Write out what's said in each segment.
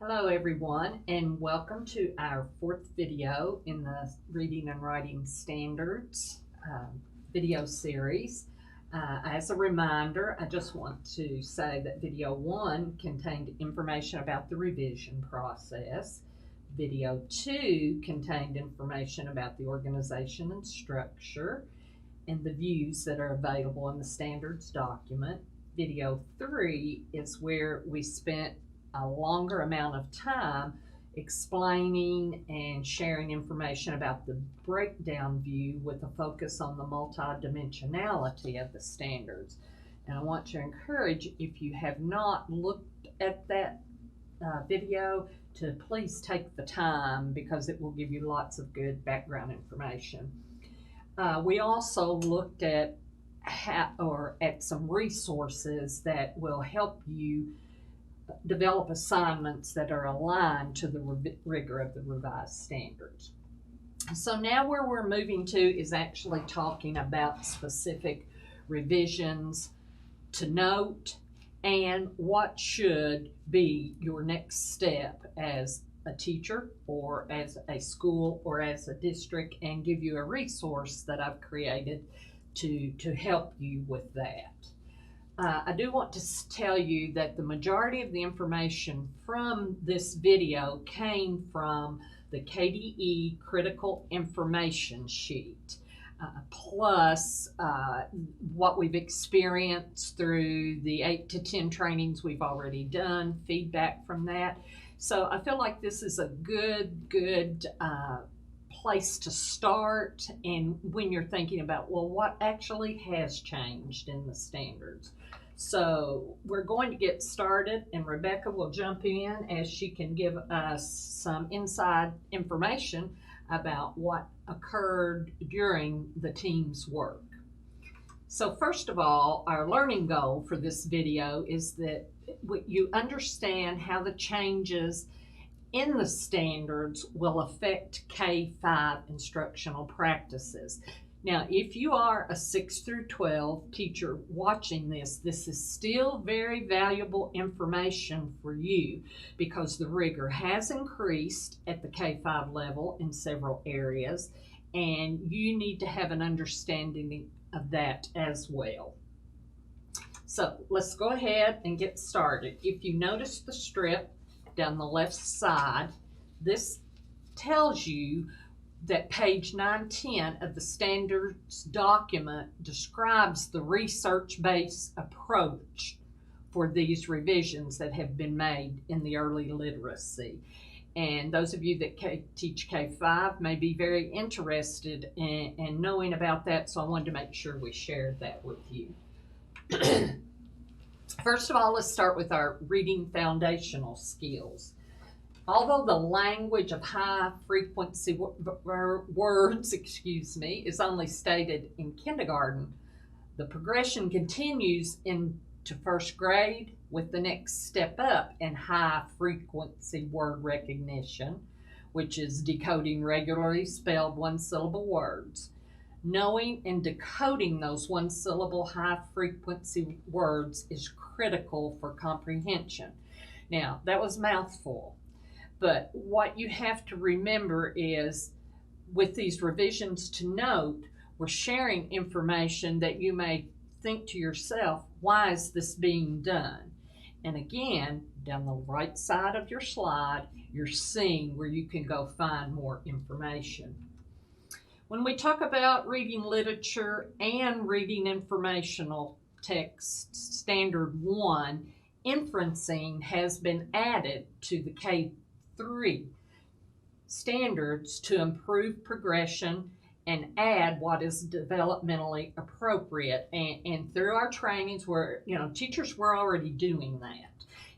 Hello everyone, and welcome to our fourth video in the Reading and Writing Standards video series. As a reminder, I just want to say that video 1 contained information about the revision process. Video 2 contained information about the organization and structure and the views that are available in the standards document. Video 3 is where we spent a longer amount of time explaining and sharing information about the breakdown view with a focus on the multidimensionality of the standards. And I want to encourage, if you have not looked at that video, to please take the time because it will give you lots of good background information. We also looked at some resources that will help you develop assignments that are aligned to the rigor of the revised standards. So now where we're moving to is actually talking about specific revisions to note and what should be your next step as a teacher or as a school or as a district, and give you a resource that I've created to help you with that. I do want to tell you that the majority of the information from this video came from the KDE Critical Information Sheet, plus what we've experienced through the 8 to 10 trainings we've already done, feedback from that. So I feel like this is a good place to start, and when you're thinking about, well, what actually has changed in the standards. So we're going to get started, and Rebecca will jump in as she can give us some inside information about what occurred during the team's work. So first of all, our learning goal for this video is that you understand how the changes in the standards will affect K-5 instructional practices. Now, if you are a 6 through 12 teacher watching this is still very valuable information for you because the rigor has increased at the K-5 level in several areas, and you need to have an understanding of that as well. So let's go ahead and get started. If you notice the strip down the left side, this tells you that page 910 of the standards document describes the research-based approach for these revisions that have been made in the early literacy. And those of you that teach K-5 may be very interested in knowing about that, so I wanted to make sure we shared that with you. First of all, let's start with our reading foundational skills. Although the language of high frequency words, is only stated in kindergarten, the progression continues into first grade with the next step up in high frequency word recognition, which is decoding regularly spelled one-syllable words. Knowing and decoding those one-syllable high-frequency words is critical for comprehension. Now, that was a mouthful, but what you have to remember is with these revisions to note, we're sharing information that you may think to yourself, why is this being done? And again, down the right side of your slide, you're seeing where you can go find more information. When we talk about reading literature and reading informational text standard 1, inferencing has been added to the K3 standards to improve progression and add what is developmentally appropriate. And through our trainings, teachers were already doing that.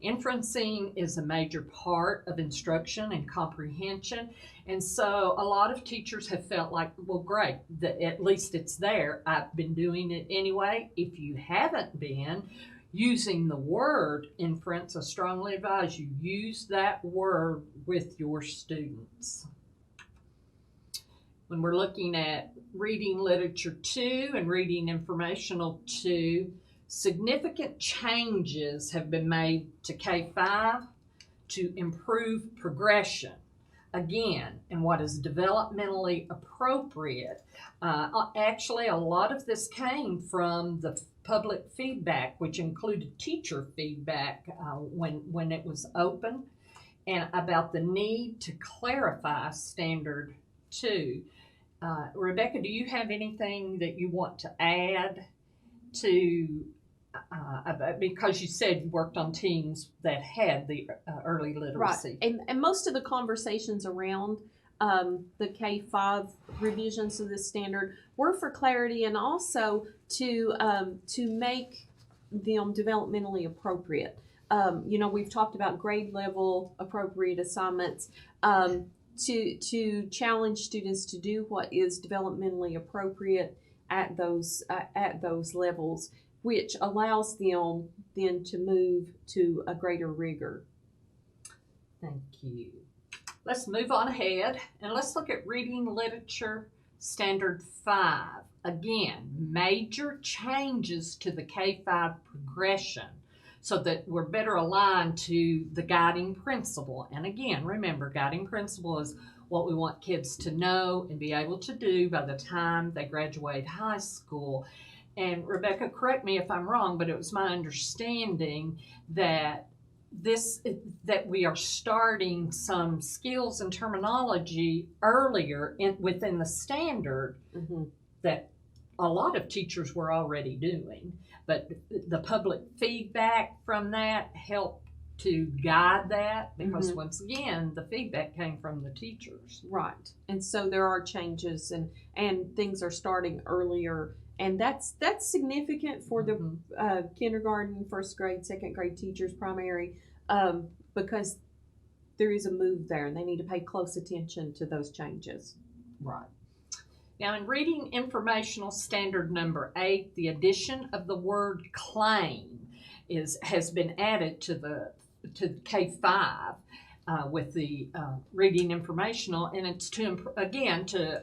Inferencing is a major part of instruction and comprehension, and so a lot of teachers have felt like, well, great, at least it's there. I've been doing it anyway. If you haven't been using the word inference, I strongly advise you use that word with your students. When we're looking at reading literature 2 and reading informational 2, significant changes have been made to K-5 to improve progression. Again, and what is developmentally appropriate. Actually, a lot of this came from the public feedback, which included teacher feedback when it was open, and about the need to clarify Standard 2. Rebecca, do you have anything that you want to add to, because you said you worked on teams that had the early literacy. Right, and most of the conversations around the K-5 revisions of this standard were for clarity and also to make them developmentally appropriate. We've talked about grade level appropriate assignments, to challenge students to do what is developmentally appropriate at those levels, which allows them then to move to a greater rigor. Thank you. Let's move on ahead and let's look at Reading Literature Standard 5. Again, major changes to the K-5 progression so that we're better aligned to the guiding principle. And again, remember, guiding principle is what we want kids to know and be able to do by the time they graduate high school. And Rebecca, correct me if I'm wrong, but it was my understanding that we are starting some skills and terminology earlier within the standard that a lot of teachers were already doing. But the public feedback from that helped to guide that, because once again, the feedback came from the teachers. Right. And so there are changes and things are starting earlier. And that's significant for the kindergarten, first grade, second grade teachers, primary, because there is a move there and they need to pay close attention to those changes. Right. Now, in Reading Informational Standard number 8, the addition of the word claim has been added to the K-5 with the Reading Informational, and it's to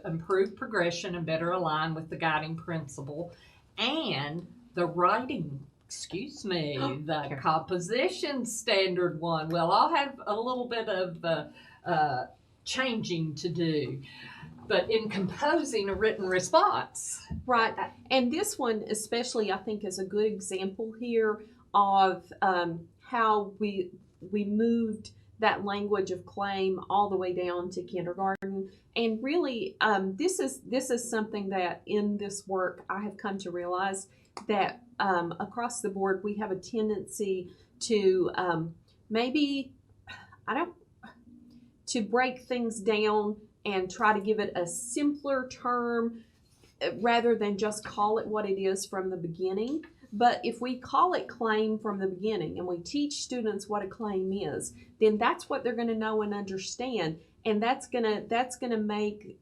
improve progression and better align with the guiding principle and the writing. The composition standard 1. Well, I'll have a little bit of changing to do. But in composing a written response. Right. And this one especially, I think, is a good example here of how we moved that language of claim all the way down to kindergarten. And really, this is something that in this work I have come to realize that across the board we have a tendency to to break things down and try to give it a simpler term rather than just call it what it is from the beginning. But if we call it claim from the beginning and we teach students what a claim is, then that's what they're going to know and understand. And that's gonna make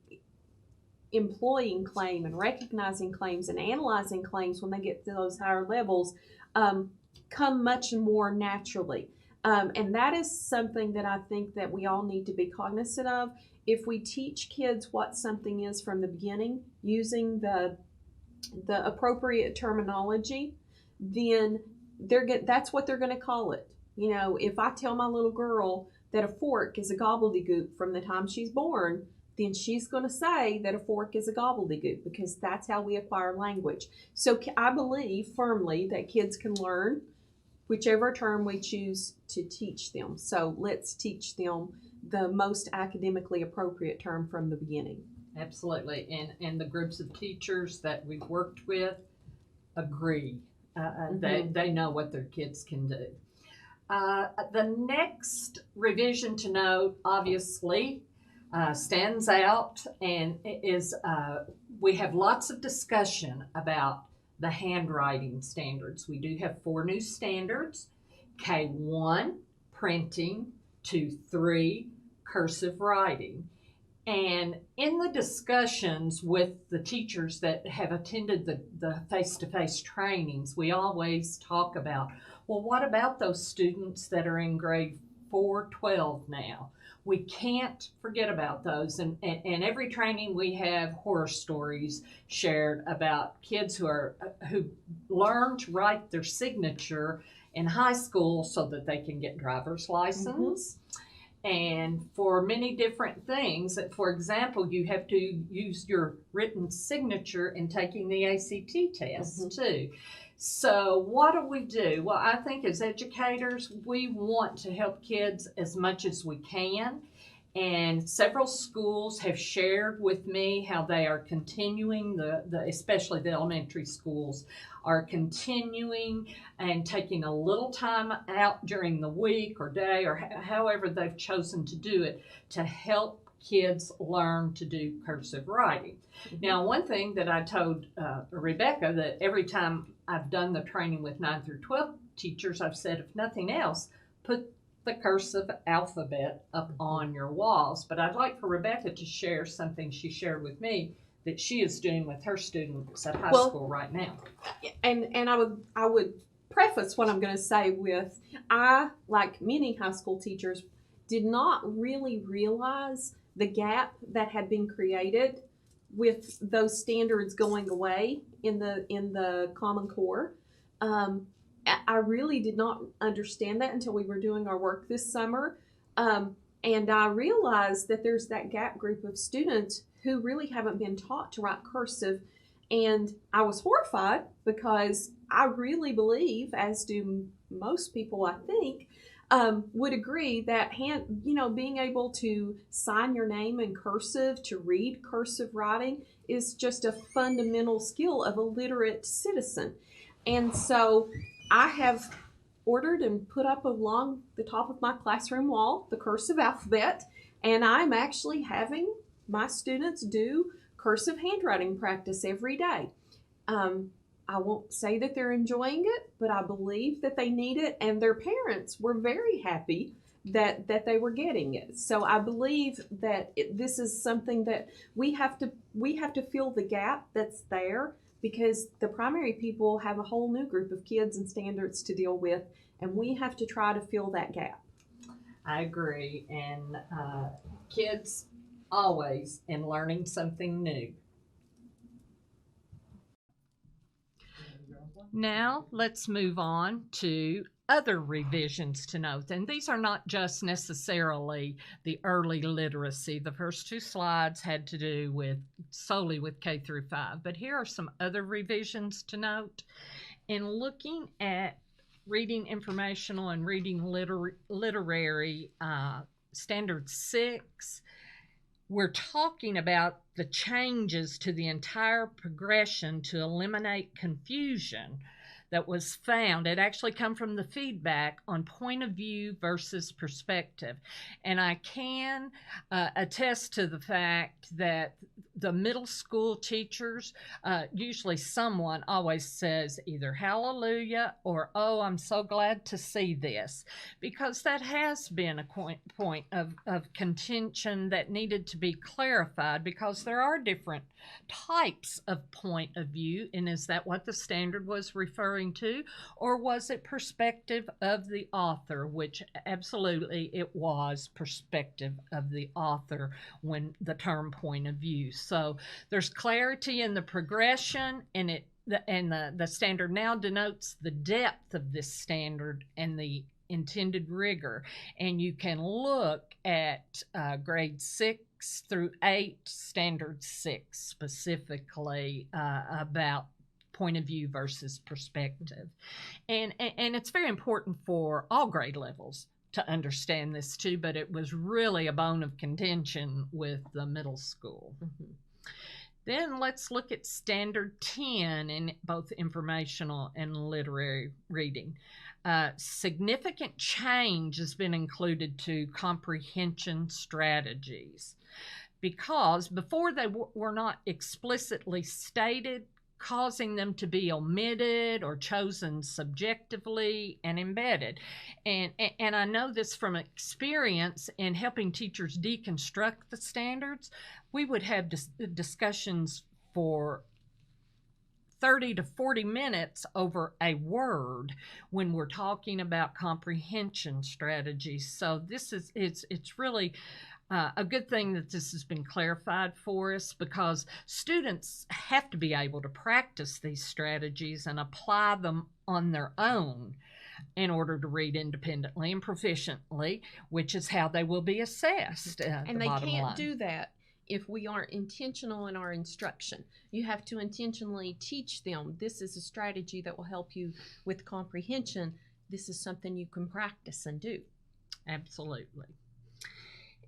employing claim and recognizing claims and analyzing claims when they get to those higher levels come much more naturally. And that is something that I think that we all need to be cognizant of. If we teach kids what something is from the beginning using the appropriate terminology, then that's what they're going to call it. If I tell my little girl that a fork is a gobbledygook from the time she's born, then she's going to say that a fork is a gobbledygook, because that's how we acquire language. So I believe firmly that kids can learn whichever term we choose to teach them. So let's teach them the most academically appropriate term from the beginning. Absolutely. And the groups of teachers that we've worked with agree. They know what their kids can do. The next revision to note, obviously, stands out and is we have lots of discussion about the handwriting standards. We do have 4 new standards: K1, printing, 2, 3, cursive writing. And in the discussions with the teachers that have attended the face-to-face trainings, we always talk about, well, what about those students that are in grade 412 now. We can't forget about those. And every training we have horror stories shared about kids who learn to write their signature in high school so that they can get driver's license. And for many different things. For example, you have to use your written signature in taking the ACT test too. So what do? Well, I think as educators, we want to help kids as much as we can. And several schools have shared with me how they are continuing, especially the elementary schools, are continuing and taking a little time out during the week or day or however they've chosen to do it to help kids learn to do cursive writing. Now, one thing that I told Rebecca, that every time I've done the training with 9 through 12 teachers, I've said, if nothing else, put the cursive alphabet up on your walls. But I'd like for Rebecca to share something she shared with me that she is doing with her students at high school right now. And I would preface what I'm going to say with, I, like many high school teachers, did not really realize the gap that had been created with those standards going away in the Common Core. I really did not understand that until we were doing our work this summer. And I realized that there's that gap group of students who really haven't been taught to write cursive. And I was horrified because I really believe, as do most people, I think, would agree that being able to sign your name in cursive, to read cursive writing, is just a fundamental skill of a literate citizen. And so I have ordered and put up along the top of my classroom wall the cursive alphabet, and I'm actually having my students do cursive handwriting practice every day. I won't say that they're enjoying it, but I believe that they need it, and their parents were very happy that they were getting it. So I believe that this is something that we have to fill the gap that's there, because the primary people have a whole new group of kids and standards to deal with, and we have to try to fill that gap. I agree, and kids always in learning something new. Now let's move on to other revisions to note, and these are not just necessarily the early literacy. The first two slides had to do solely with K through 5, but here are some other revisions to note. In looking at reading informational and reading literary standard 6, we're talking about the changes to the entire progression to eliminate confusion that was found. It actually come from the feedback on point of view versus perspective. And I can attest to the fact that the middle school teachers, usually someone always says either hallelujah or, oh, I'm so glad to see this, because that has been a point of contention that needed to be clarified, because there are different types of point of view. And is that what the standard was referring to, or was it perspective of the author? Which absolutely it was perspective of the author when the term point of view. So there's clarity in the progression, and the standard now denotes the depth of this standard and the intended rigor. And you can look at grade 6 through 8, standard 6 specifically about point of view versus perspective. And it's very important for all grade levels to understand this too, but it was really a bone of contention with the middle school. Mm-hmm. Then let's look at standard 10 in both informational and literary reading. Significant change has been included to comprehension strategies, because before they were not explicitly stated, causing them to be omitted or chosen subjectively and embedded. And I know this from experience in helping teachers deconstruct the standards. We would have discussions for 30 to 40 minutes over a word when we're talking about comprehension strategies. So it's really a good thing that this has been clarified for us, because students have to be able to practice these strategies and apply them on their own in order to read independently and proficiently, which is how they will be assessed. And they can't do that if we aren't intentional in our instruction. You have to intentionally teach them, this is a strategy that will help you with comprehension. This is something you can practice and do. Absolutely.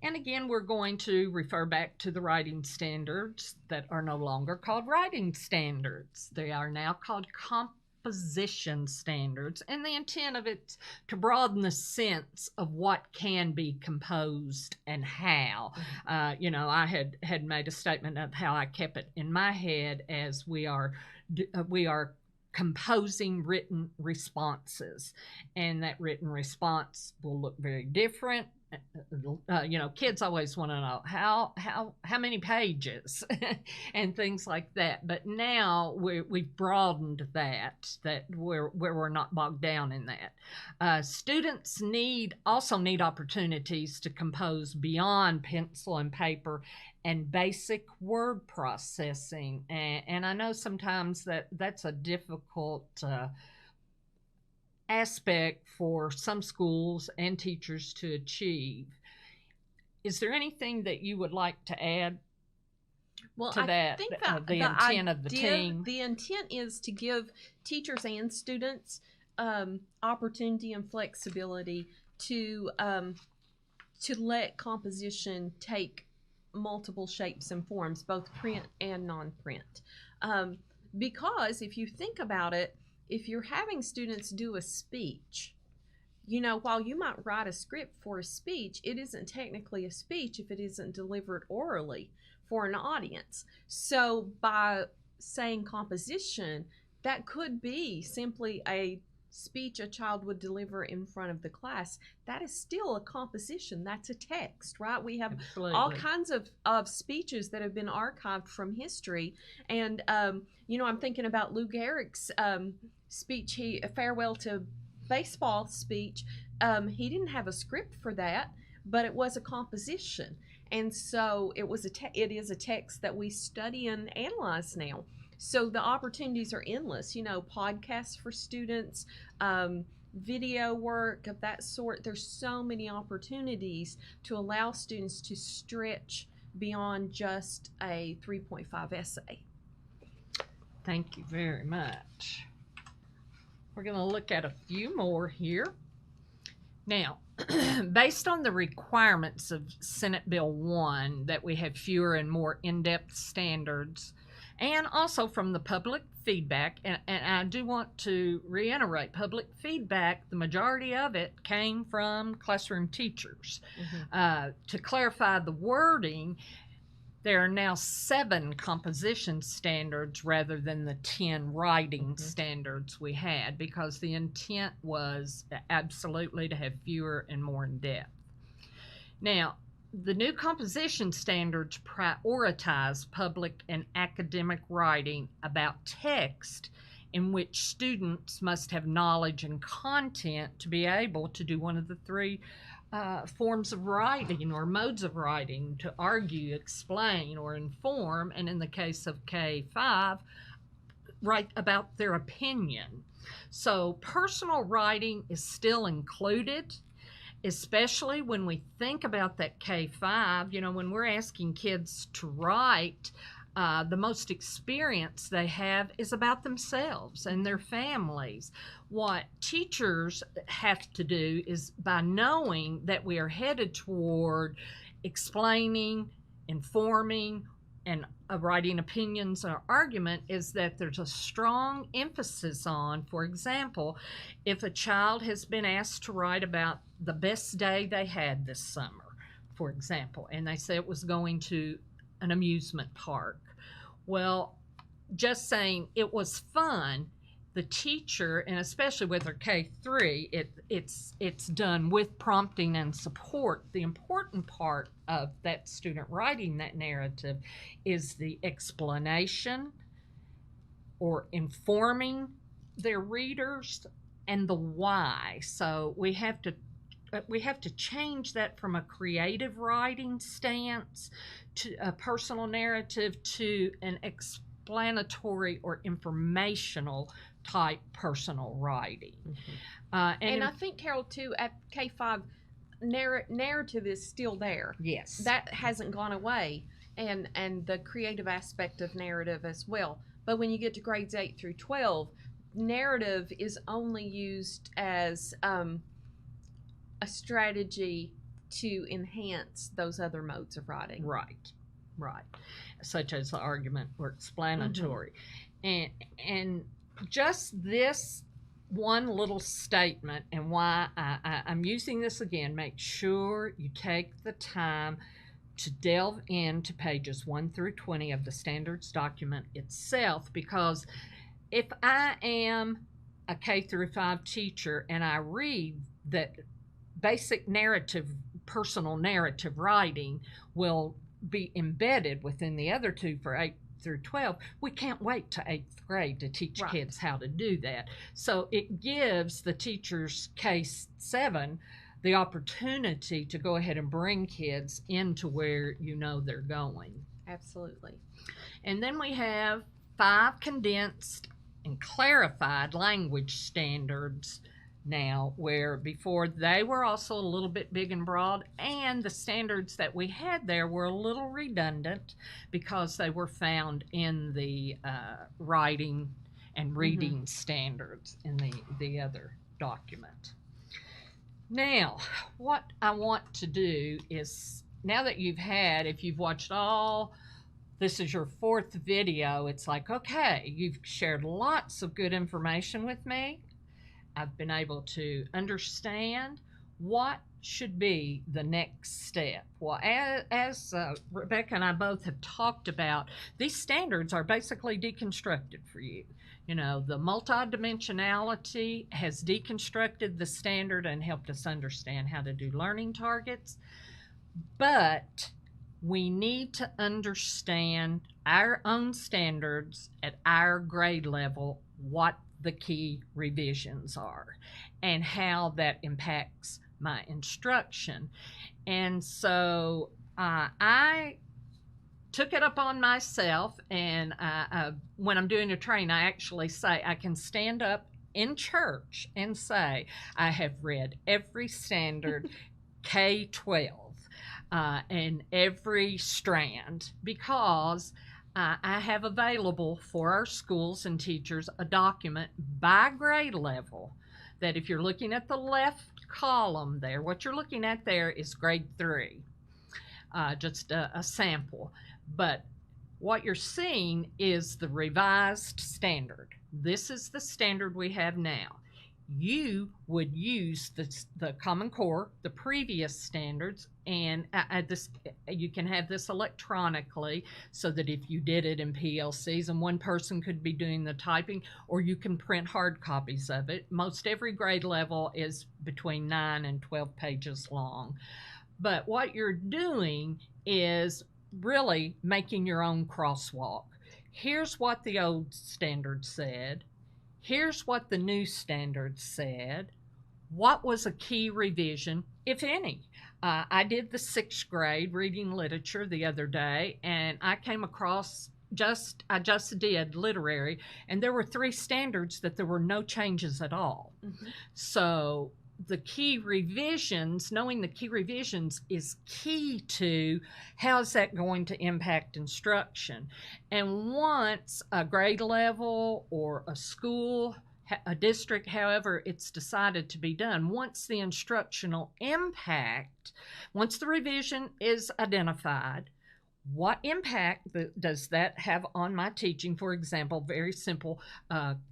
And again, we're going to refer back to the writing standards that are no longer called writing standards. They are now called composition standards, and the intent of it to broaden the sense of what can be composed and how. I had made a statement of how I kept it in my head as we are composing written responses, and that written response will look very different. Kids always want to know how many pages and things like that. But now we've broadened that where we're not bogged down in that. Students also need opportunities to compose beyond pencil and paper and basic word processing. And I know sometimes that's a difficult aspect for some schools and teachers to achieve. Is there anything that you would like to add to that? I think that the intent of the team. The intent is to give teachers and students opportunity and flexibility to let composition take multiple shapes and forms, both print and non-print. Because if you think about it, if you're having students do a speech, while you might write a script for a speech, it isn't technically a speech if it isn't delivered orally for an audience. So by saying composition, that could be simply a speech a child would deliver in front of the class. That is still a composition. That's a text, right? We have Absolutely. all kinds of speeches that have been archived from history. And, I'm thinking about Lou Gehrig's speech, farewell to baseball speech. He didn't have a script for that, but it was a composition. And so it is a text that we study and analyze now. So the opportunities are endless, podcasts for students, video work of that sort. There's so many opportunities to allow students to stretch beyond just a 3.5 essay. Thank you very much. We're going to look at a few more here. Now, based on the requirements of Senate Bill 1 that we have fewer and more in-depth standards, and also from the public feedback, and I do want to reiterate, public feedback, the majority of it came from classroom teachers. To clarify the wording, there are now 7 composition standards rather than the 10 writing standards we had, because the intent was absolutely to have fewer and more in depth. Now, the new composition standards prioritize public and academic writing about text in which students must have knowledge and content to be able to do one of the 3 forms of writing or modes of writing: to argue, explain, or inform, and in the case of K-5, write about their opinion. So personal writing is still included, especially when we think about that K-5. When we're asking kids to write, the most experience they have is about themselves and their families. What teachers have to do is, by knowing that we are headed toward explaining, informing, and writing opinions or argument, is that there's a strong emphasis on, for example, if a child has been asked to write about the best day they had this summer, for example, and they say it was going to an amusement park. Well, just saying it was fun, the teacher, and especially with her K-3, it's done with prompting and support. The important part of that student writing that narrative is the explanation or informing their readers, and the why. So we have to change that from a creative writing stance to a personal narrative to an explanatory or informational type personal writing. And I think, Carol, too, at K5, narrative is still there. Yes. That hasn't gone away, and the creative aspect of narrative as well. But when you get to grades 8 through 12, narrative is only used as a strategy to enhance those other modes of writing. Right, such as the argument or explanatory. And just this one little statement, and why I'm using this again, make sure you take the time to delve into pages 1 through 20 of the standards document itself, because if I am a K through 5 teacher and I read that basic narrative, personal narrative writing will be embedded within the other two for 8 through 12, we can't wait to 8th grade to teach kids how to do that. So it gives the teachers K7 the opportunity to go ahead and bring kids into where you know they're going. Absolutely. And then we have 5 condensed and clarified language standards now, where before they were also a little bit big and broad, and the standards that we had there were a little redundant because they were found in the writing and reading standards in the other document. Now, what I want to do is, now that if you've watched this is your 4th video, it's like, okay, you've shared lots of good information with me. I've been able to understand what should be the next step. Well, as Rebecca and I both have talked about, these standards are basically deconstructed for you. You know, the multidimensionality has deconstructed the standard and helped us understand how to do learning targets. But we need to understand our own standards at our grade level, what the key revisions are and how that impacts my instruction. And so I took it up on myself, and when I'm doing a training, I actually say I can stand up in church and say I have read every standard K-12 and every strand, because I have available for our schools and teachers a document by grade level that, if you're looking at the left column there, what you're looking at there is grade 3, just a sample. But what you're seeing is the revised standard. This is the standard we have now. You would use the Common Core, the previous standards, and you can have this electronically, so that if you did it in PLCs and one person could be doing the typing, or you can print hard copies of it. Most every grade level is between 9 and 12 pages long. But what you're doing is really making your own crosswalk. Here's what the old standard said. Here's what the new standard said. What was a key revision, if any? I did the 6th grade reading literature the other day, and I came across I just did literary, and there were 3 standards that there were no changes at all. So the key revisions, knowing the key revisions is key to how is that going to impact instruction. And once a grade level or a school, a district, however it's decided to be done, once the instructional impact, once the revision is identified, what impact does that have on my teaching? For example, very simple,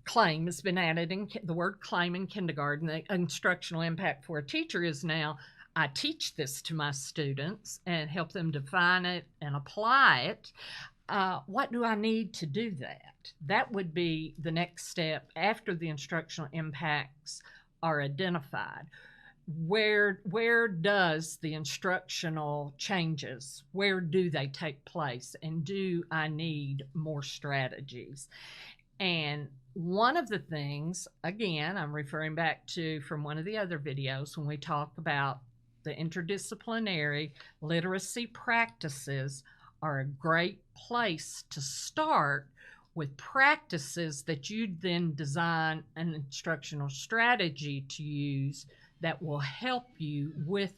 claim has been added in the word claim in kindergarten. The instructional impact for a teacher is now I teach this to my students and help them define it and apply it. What do I need to do that? That would be the next step after the instructional impacts are identified. Where does the instructional changes, where do they take place, and do I need more strategies? And one of the things, again, I'm referring back to from one of the other videos when we talk about the interdisciplinary literacy practices are a great place to start with practices that you then design an instructional strategy to use that will help you with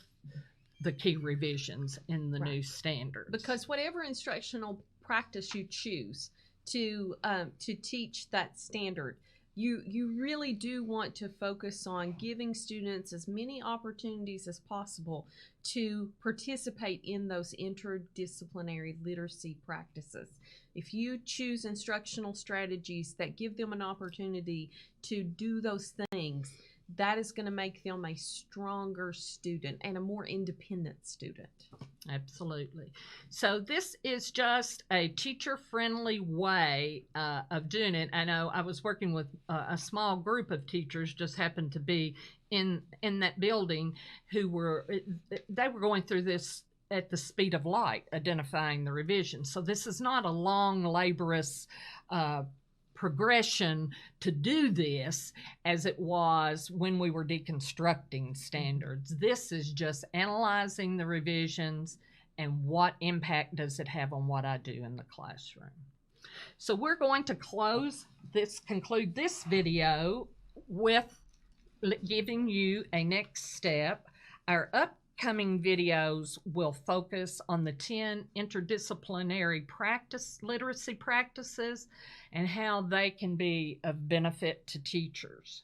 the key revisions in the new standards. Because whatever instructional practice you choose to teach that standard, you really do want to focus on giving students as many opportunities as possible to participate in those interdisciplinary literacy practices. If you choose instructional strategies that give them an opportunity to do those things, that is going to make them a stronger student and a more independent student. Absolutely. So this is just a teacher-friendly way of doing it. I know I was working with a small group of teachers, just happened to be in that building, they were going through this at the speed of light, identifying the revisions. So this is not a long, laborious progression to do this as it was when we were deconstructing standards. This is just analyzing the revisions and what impact does it have on what I do in the classroom. So we're going to conclude this video with giving you a next step. Our upcoming videos will focus on the 10 interdisciplinary literacy practices and how they can be of benefit to teachers.